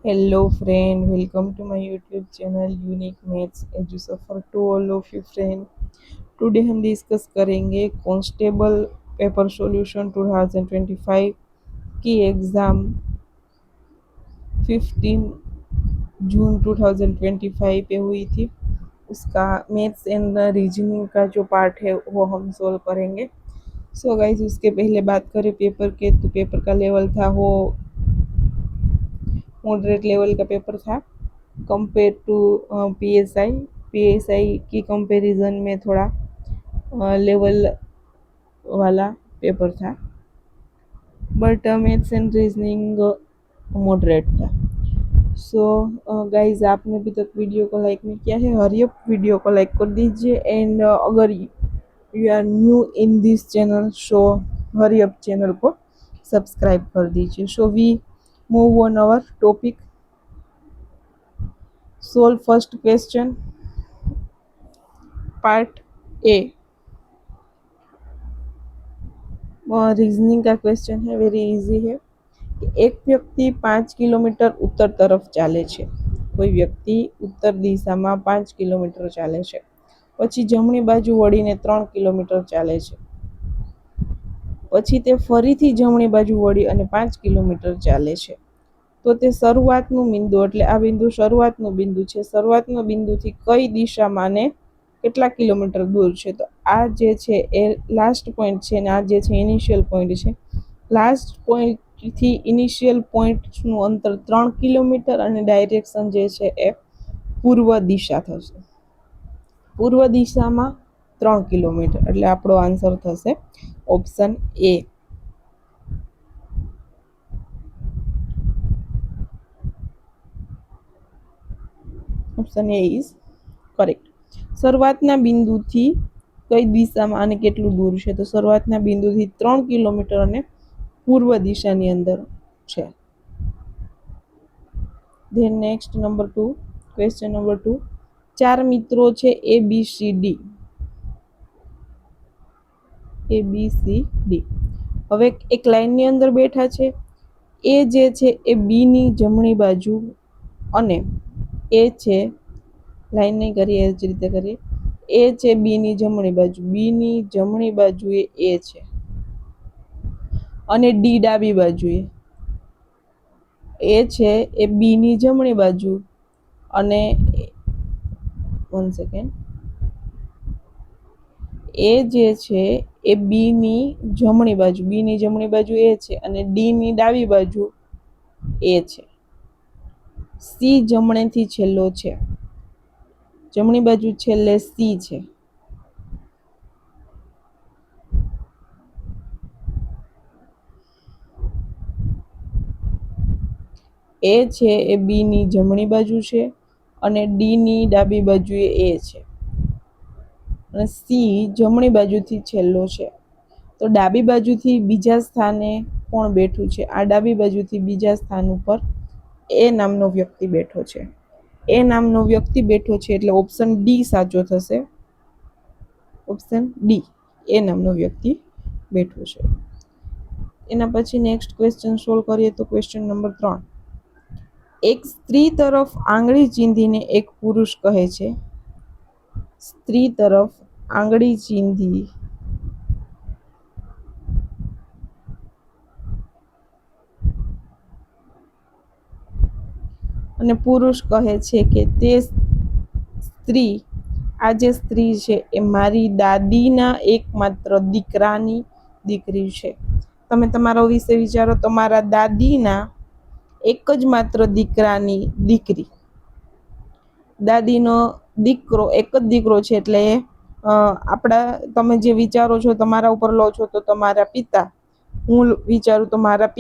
Hello friend, welcome to my YouTube channel Unique Maths EduSuffer to all of you friend. Today हम discuss करेंगे constable paper solution 2025 की exam 15 जून 2025 पे हुई थी। उसका मैथ्स एंड रीजनिंग का जो पार्ट है वो हम सोल्व करेंगे। सो गाइस, उसके पहले बात करें पेपर के, तो पेपर का लेवल था वो मॉडरेट लेवल का पेपर था कंपेयर टू पीएसआई की कंपैरिजन में थोड़ा लेवल वाला पेपर था, but maths and reasoning moderate था। सो गाइज, आपने अभी तक वीडियो को लाइक नहीं किया है, हरी अप वीडियो को लाइक कर दीजिए। एंड अगर you are new in this channel, so hurry up channel को सब्सक्राइब कर दीजिए। So we move on our topic. Solve first question, part A. Reasoning का क्वेश्चन है, वेरी इजी है कि एक व्यक्ति 5 કિલોમીટર ઉત્તર તરફ ચાલે છે। કોઈ વ્યક્તિ ઉત્તર દિશામાં 5 કિલોમીટર ચાલે છે, પછી જમણી બાજુ વળીને 3 કિલોમીટર ચાલે છે, પછી તે ફરીથી જમણી બાજુ વળી અને 5 કિલોમીટર ચાલે છે। તો તે શરૂઆતનું બિંદુ, એટલે આ બિંદુ શરૂઆતનું બિંદુ છે, શરૂઆતનું બિંદુથી કઈ દિશામાં ને કેટલા કિલોમીટર દૂર છે? તો આ જે છે એ લાસ્ટ પોઈન્ટ છે ને આ જે છે ઇનિશિયલ પોઈન્ટ છે। લાસ્ટ પોઈન્ટથી ઇનિશિયલ પોઈન્ટનું અંતર 3 કિલોમીટર અને ડાયરેક્શન જે છે એ પૂર્વ દિશા થશે। પૂર્વ દિશામાં 3 કિલોમીટર, એટલે આપણો આન્સર થશે option A. Option A is correct. શરૂઆતના બિંદુથી કઈ દિશામાં અને કેટલું દૂર છે? તો શરૂઆતના બિંદુથી 3 કિલોમીટર અને પૂર્વ દિશાની અંદર છે। Than next number 2, question number 2। 4 મિત્રો છે એ બી સી ડી। હવે એક લાઈનની અંદર બેઠા છે। એ જે છે એ બી ની જમણી બાજુ અને એ છે, લાઈન નહીં કરીએ એ જ રીતે કરીએ, એ છે બી ની જમણી બાજુ, બી ની જમણી બાજુએ એ છે અને ડી ડાબી બાજુએ એ છે એ બી ની જમણી બાજુ અને 1 સેકન્ડ, એ જે છે એ બી ની જમણી બાજુ, બી ની જમણી બાજુ એ છે અને ડી ની ડાબી બાજુ એ છે। સી જમણેથી છેલ્લો છે, જમણી બાજુ છેલ્લે સી છે। એ છે એ બી ની જમણી બાજુ છે અને ડી ની ડાબી બાજુએ એ છે અને સી જમણી બાજુથી છેલ્લો છે। તો ડાબી બાજુથી બીજા સ્થાને કોણ બેઠું છે? આ ડાબી બાજુથી બીજા સ્થાન ઉપર એ નામનો વ્યક્તિ બેઠો છે। એ નામનો વ્યક્તિ બેઠો છે એટલે ઓપ્શન ડી સાચો થશે। ઓપ્શન ડી, એ નામનો વ્યક્તિ બેઠો છે। એના પછી નેક્સ્ટ ક્વેશ્ચન સોલ્વ કરીએ તો ક્વેશ્ચન નંબર 3। એક સ્ત્રી તરફ આંગળી ચીંધીને એક પુરુષ કહે છે, સ્ત્રી તરફ આંગળી ચીંધી અને પુરુષ કહે છે કે તે સ્ત્રી, આ જે સ્ત્રી છે એ મારી દાદીના એકમાત્ર દીકરાની દીકરી છે। તમે તમારો વિશે વિચારો, તમારા દાદીના એક જ માત્ર દીકરાની દીકરી, દાદીનો દીકરો એક જ દીકરો છે એટલે આપણા, તમે જે વિચારો છો તમારા ઉપર લો છો તો તમારા પિતા, હું વિચારું તો મારા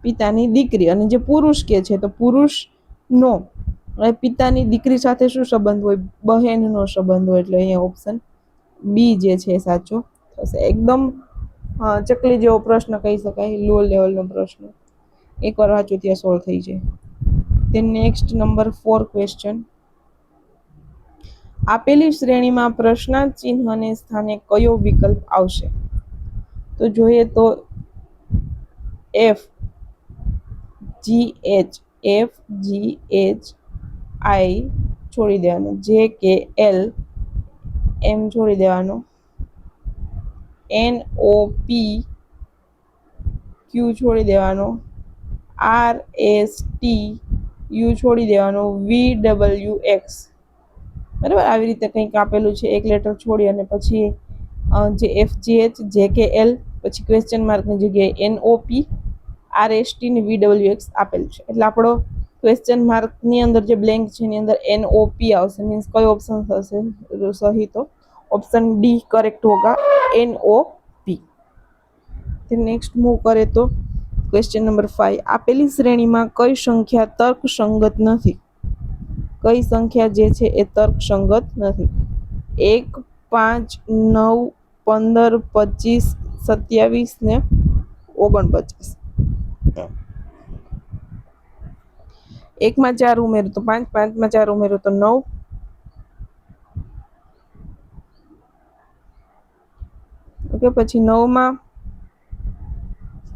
પિતાની દીકરી, અને જે પુરુષ કે છે તો પુરુષનો પિતાની દીકરી સાથે શું સંબંધ હોય? બહેનનો સંબંધ હોય, એટલે અહીંયા ઓપ્શન બી જે છે એ સાચો થશે। એકદમ ચકલી જેવો પ્રશ્ન કહી શકાય, લો લેવલનો પ્રશ્ન, એકવાર વાંચો ત્યાં સોલ્વ થઈ જાય। તે નેક્સ્ટ નંબર 4 ક્વેશ્ચન। આપેલી શ્રેણીમાં પ્રશ્નાર્થ ચિહ્નને સ્થાને કયો વિકલ્પ આવશે? તો જોઈએ તો એફ, GHFGHI છોડી દેવાનું, JKL M છોડી દેવાનું, NOPQ છોડી દેવાનું, RSTU છોડી દેવાનું, VWX. બરાબર, આવી રીતે કંઈક આપેલું છે, એક લેટર છોડી અને પછી જે FGH JKL પછી ક્વેશ્ચન માર્કની જગ્યાએ NOP RST ને VWX આપેલું છે. એટલે આપણો ક્વેશ્ચન માર્કની અંદર જે બ્લેન્ક છે એની અંદર NOP આવશે, મીન્સ કયો ઓપ્શન થશે સહી? તો ઓપ્શન ડી કરેક્ટ હોગા, NOP. નેક્સ્ટ મૂવ કરે તો ક્વેશ્ચન નંબર 5, આપેલી શ્રેણીમાં કઈ સંખ્યા તર્કસંગત નથી? કઈ સંખ્યા જે છે એ તર્કસંગત નથી? 1, 5, 9, 15, 25, 27 ને 49. 1 માં 4 ઉમેરું તો 5, 5 માં 4 ઉમેરું તો 9, ઓકે. પછી 9 માં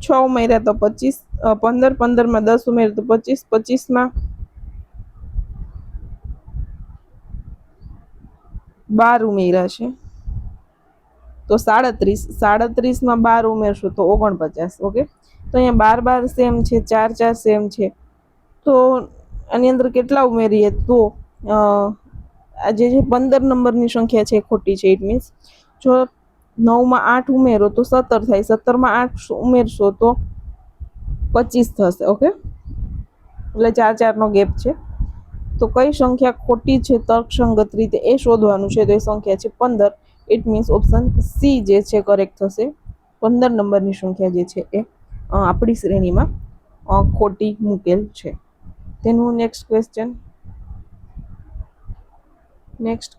6 ઉમેર્યા તો 25, 15, 15 માં 10 ઉમેર્યું તો 25, 25 માં 12 ઉમેર્યા છે તો 37, 37 માં 12 ઉમેરશું તો 49. ઓકે, તો અહીંયા 12 સેમ છે, 4 4 સેમ છે, તો આની અંદર કેટલા ઉમેરીએ તો આ જે 15 નંબરની સંખ્યા છે એ ખોટી છે. ઇટ મીન્સ જો 9 માં 8 ઉમેરો તો 17 થાય, 17 માં 8 ઉમેરશો તો 25 થશે. ઓકે, એટલે 4 4 નો ગેપ છે. તો કઈ સંખ્યા ખોટી છે તર્કસંગત રીતે એ શોધવાનું છે. તો એ સંખ્યા છે 15. ઇટ મીન્સ ઓપ્શન સી જે છે કરેક્ટ થશે. 15 નંબરની સંખ્યા જે છે એ આપણી શ્રેણીમાં ખોટી મૂકેલ છે. તેનું નેક્સ્ટ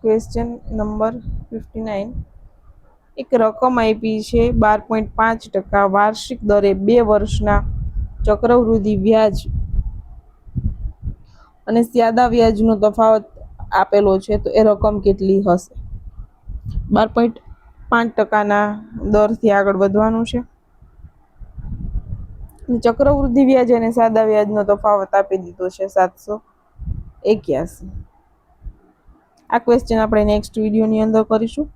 ક્વેશ્ચન નંબર 59, એક રકમ આપી છે 12.5% વાર્ષિક દરે 2 વર્ષના ચક્રવૃદ્ધિ વ્યાજ અને સાદા વ્યાજનો તફાવત આપેલો છે, તો એ રકમ કેટલી હશે? 12.5%ના દરથી આગળ વધવાનું છે. ચક્રવૃદ્ધિ વ્યાજ અને સાદા વ્યાજનો તફાવત આપી દીધો છે 781. આ ક્વેશ્ચન આપણે નેક્સ્ટ વિડીયોની અંદર કરીશું.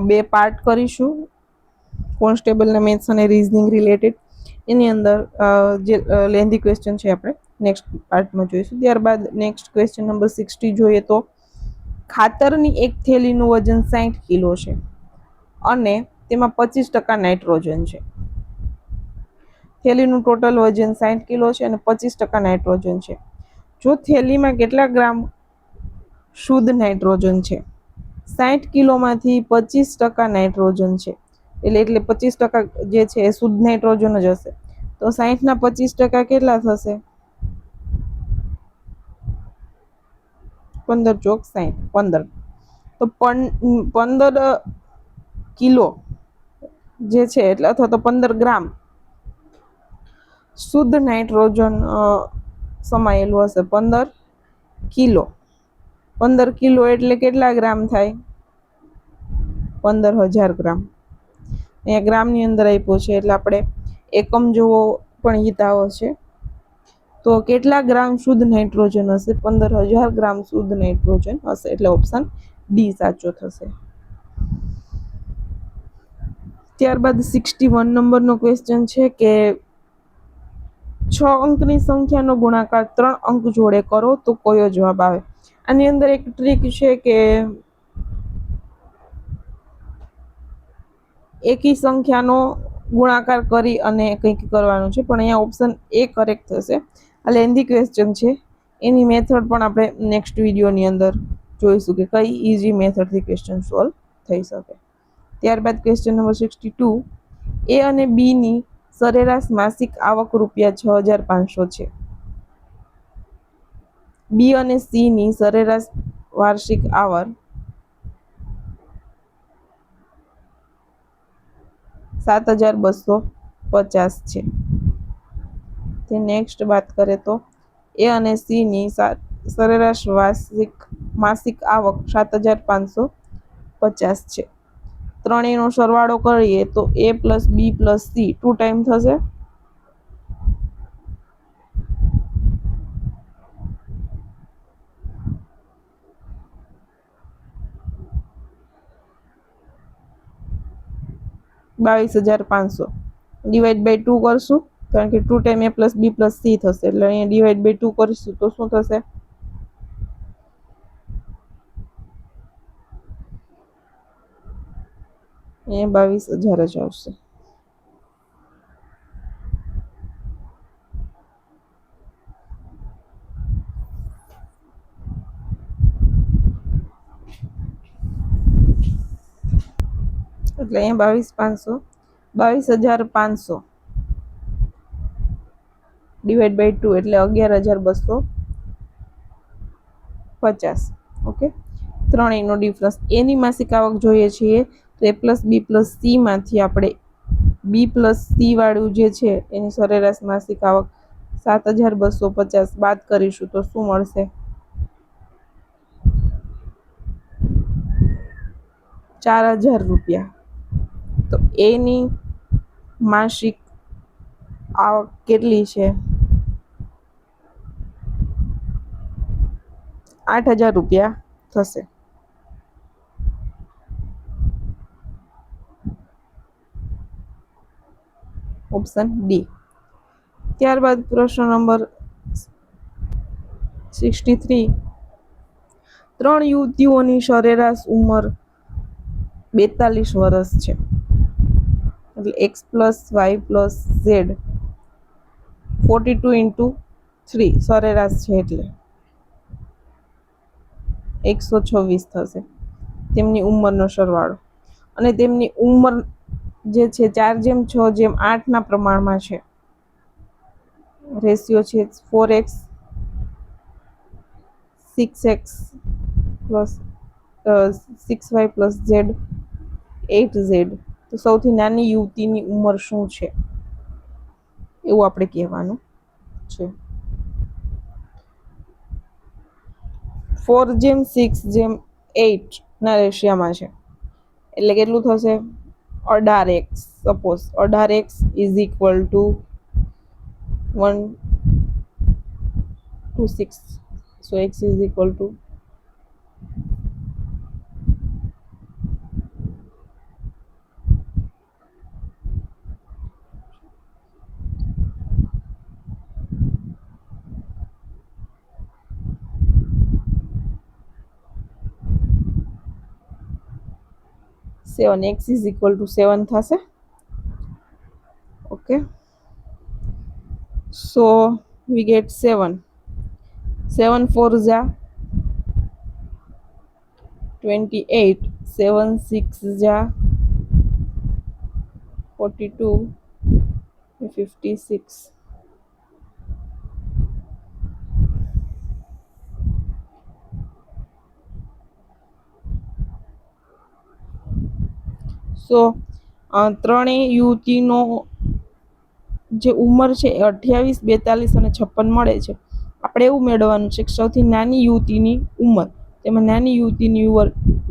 2 પાર્ટ કરીશું કોન્સ્ટેબલના મેથ્સ અને રીઝનિંગ રિલેટેડ. એની અંદર જે લેન્ધી ક્વેશ્ચન છે આપણે નેક્સ્ટ પાર્ટમાં જોઈશું. ત્યારબાદ નેક્સ્ટ ક્વેશ્ચન નંબર 60 જોઈએ તો ખાતરની એક થેલીનું વજન 60 કિલો છે અને તેમાં 25% નાઇટ્રોજન છે. થેલીનું ટોટલ વજન 60 કિલો છે અને 25% નાઇટ્રોજન છે. જો થેલીમાં કેટલા ગ્રામ શુદ્ધ નાઇટ્રોજન છે? 60 કિલોમાંથી 25% નાઇટ્રોજન છે, એટલે 25% જે છે એ શુદ્ધ નાઇટ્રોજન જ હશે. તો 60 ના 25% કેટલા થશે? 15 ચોક 60, 15. તો 15 કિલો જે છે એટલે અથવા તો 15 ગ્રામ શુદ્ધ નાઇટ્રોજન સમાયેલું હશે. 15 કિલો, 15 કિલો એટલે કેટલા ગ્રામ થાય? 15,000 ગ્રામ. અહીંયા ગ્રામની અંદર આપ્યો છે એટલે આપણે એકમ જોવો પણ હિતાવ છે. તો કેટલા ગ્રામ શુદ્ધ નાઇટ્રોજન હશે? 15,000 ગ્રામ શુદ્ધ નાઇટ્રોજન હશે, એટલે ઓપ્શન ડી સાચો થશે. ત્યારબાદ 61 નંબરનો ક્વેશ્ચન છે કે 6 અંકની સંખ્યાનો ગુણાકાર 3 અંક જોડે કરો તો કયો જવાબ આવે? આની અંદર એક ટ્રીક છે કે એકી સંખ્યાનો ગુણાકાર કરી અને કંઈક કરવાનું છે, પણ અહીંયા ઓપ્શન એ કરેક્ટ થશે. આ લેન્ધી ક્વેશ્ચન છે, એની મેથડ પણ આપણે નેક્સ્ટ વિડીયોની અંદર જોઈશું કે કઈ ઇઝી મેથડથી ક્વેશ્ચન સોલ્વ થઈ શકે. ત્યારબાદ ક્વેશ્ચન નંબર 62, એ અને બી ની સરેરાશ માસિક આવક ₹6,500 છે. બી અને સી ની સરેરાશ વાર્ષિક આવક 7,250 છે. તે નેક્સ્ટ વાત કરે તો એ અને સી ની સરેરાશ માસિક આવક 7,550 છે. ત્રણેયનો સરવાળો કરીએ તો a plus B plus C 2 time થશે. 22,500 ડિવાઈડ બાય 2 કરશું, કારણ કે 2 time a plus B plus C થશે, એટલે અહીંયા ડિવાઈડ બાય 2 કરીશું તો શું થશે? અહીંયા 22,000 જ આવશે. એટલે અહીંયા 22,500 ડિવાઈડ બાય 2 એટલે 11,250. Okay, ત્રણેયનો difference. એની માસિક આવક જોઈએ છીએ તો એ પ્લસ બી પ્લસ સી માંથી આપણે બી પ્લસ સી વાળું જે છે એની સરેરાશ માસિક આવક 7,250 બાદ કરીશું તો શું મળશે? 4,000 રૂપિયા. તો એની માસિક આવક કેટલી છે? 8,000 રૂપિયા થશે. Option D. ત્યારબાદ પ્રશ્ન નંબર 63. 3 યુવતીઓની સરેરાશ ઉંમર 42 વર્ષ છે. એટલે X plus Y plus Z 42 into 3 સરેરાશ છે એટલે 126 થશે તેમની ઉંમરનો સરવાળો. અને તેમની ઉંમર જે છે 4:6:8 પ્રમાણમાં છે. રેશિયો છે 4x 6x plus 6y plus Z 8z. તો સૌથી નાની યુવતીની ઉંમર શું છે એવું આપણે કહેવાનું છે. 4:6:8 ના રેશિયામાં છે એટલે કેટલું થશે? 18x. Suppose 18x is equal to 1 to 6. So x is equal to 7. x is equal to 7 થશે. Okay, so we get 7. 7 4s are 28. 7 6s are 42. 56. સો ત્રણેય યુવતીનો જે ઉંમર છે એ 28, 42 અને 56 મળે છે. આપણે એવું મેળવવાનું છે કે સૌથી નાની યુવતીની ઉંમર, તેમાં નાની યુવતીની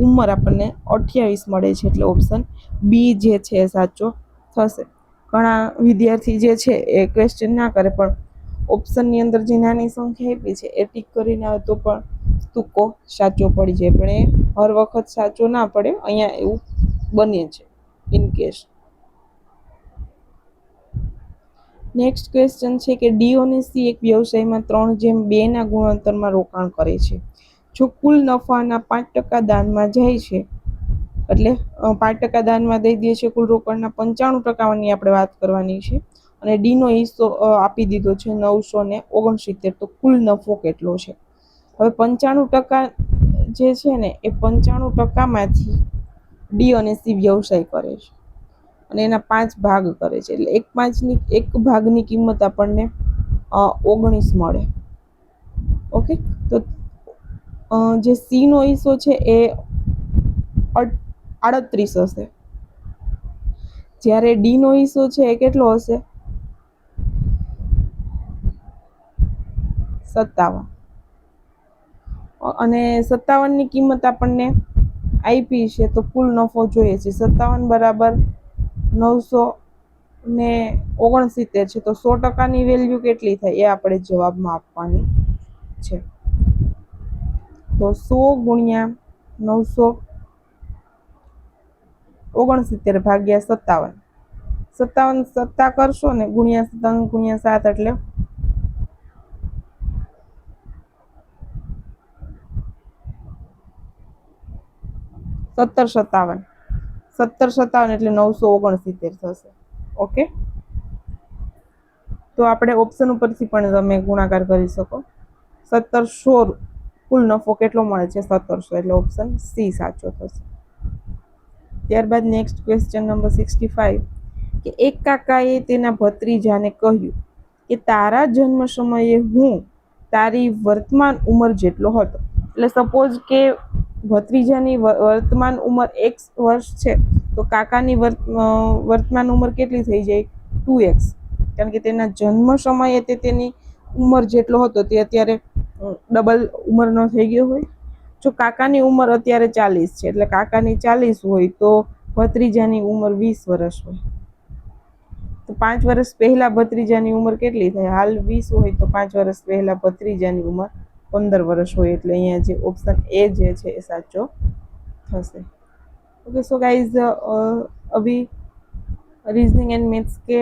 ઉંમર આપણને 28 મળે છે. એટલે ઓપ્શન બી જે છે એ સાચો થશે. ઘણા વિદ્યાર્થી જે છે એ ક્વેશ્ચન ના કરે પણ ઓપ્શનની અંદર જે નાની સંખ્યા આપી છે એ ટીક કરીને આવે તો પણ તુક્કો સાચો પડી જાય, પણ એ હર વખત સાચો ના પડે. અહીંયા એવું બને છે ઇન કેસ. નેક્સ્ટ ક્વેશ્ચન છે કે ડી અને સી એક વ્યવસાયમાં 3:2 ના ગુણોત્તરમાં રોકાણ કરે છે. જો કુલ નફાના 5% દાનમાં જાય છે, એટલે 5% દાનમાં દઈ દે છે, કુલ રોકાણના 95%ની આપણે વાત કરવાની છે. અને ડી નો હિસ્સો આપી દીધો છે 969. તો કુલ નફો કેટલો છે? હવે 95% જે છે ને એ 95%માંથી ડી અને સી વ્યવસાય કરે છે અને એના 5 ભાગ કરે છે. એટલે એક ભાગની કિંમત આપણને 19 મળે. ઓકે, તો જે સી નો હિસ્સો છે એ 38 હશે, જ્યારે ડી નો હિસ્સો છે એ કેટલો હશે? 57. અને 57ની કિંમત આપણને આપી છે તો કુલ નફો જોઈએ છે. 57 બરાબર 969 છે. તો 100%ની વેલ્યુ કેટલી થાય એ આપણે જવાબમાં આપવાની છે. તો 100 ગુણ્યા 969 ભાગ્યા 57. 57 સત્તા કરશો ને ગુણ્યા 3 ગુણ્યા 7 એટલે 1757. 1757 એટલે 969 થશે. ઓકે, તો આપણે ઓપ્શન ઉપરથી પણ તમે ગુણાકાર કરી શકો. 1700 કુલ નફો કેટલો મળે છે? 1700, એટલે ઓપ્શન સી સાચો થશે. ત્યારબાદ નેક્સ્ટ ક્વેશ્ચન નંબર 65 કે એક કાકાએ તેના ભત્રીજાને કહ્યું કે તારા જન્મ સમયે હું તારી વર્તમાન ઉંમર જેટલો હતો. એટલે સપોઝ કે ભત્રીજાની વર્તમાન ઉંમર x વર્ષ છે, તો કાકાની વર્તમાન ઉંમર કેટલી થઈ જાય? 2x, કારણ કે તેના જન્મ સમયે તે તેની ઉંમર જેટલો હતો તે અત્યારે ડબલ ઉંમરનો થઈ ગયો હોય. જો કાકાની ઉંમર અત્યારે 40 છે, એટલે કાકાની 40 હોય તો ભત્રીજાની ઉંમર 20 વર્ષ હોય. તો 5 વર્ષ પહેલા ભત્રીજાની ઉંમર કેટલી થાય? હાલ 20 હોય તો 5 વર્ષ પહેલા ભત્રીજાની ઉંમર 15 વર્ષ હોય. એટલે અહીંયા જે ઓપ્શન ए જે છે એ સાચો થશે. ओके सो गाइज अभी रीजनिंग एंड मैथ्स के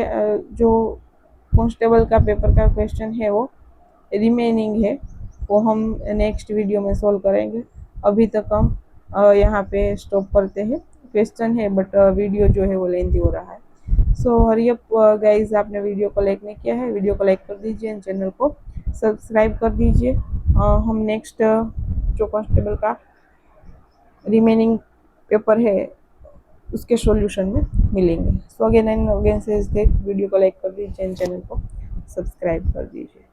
जो कांस्टेबल का पेपर का क्वेश्चन है वो रिमेनिंग है, वो हम नेक्स्ट वीडियो में सॉल्व करेंगे. अभी तक हम यहाँ पे स्टॉप करते हैं. क्वेश्चन है बट वीडियो जो है वो लेंथी हो रहा है. सो हरी अप गाइज, आपने वीडियो को लाइक नहीं किया है, वीडियो को लाइक कर दीजिए, चैनल को सब्सक्राइब कर दीजिए. हम नेक्स्ट जो कांस्टेबल का रिमेनिंग पेपर है उसके सॉल्यूशन में मिलेंगे. So again and again says that video को लाइक कर दीजिए, चैनल को सब्सक्राइब कर दीजिए.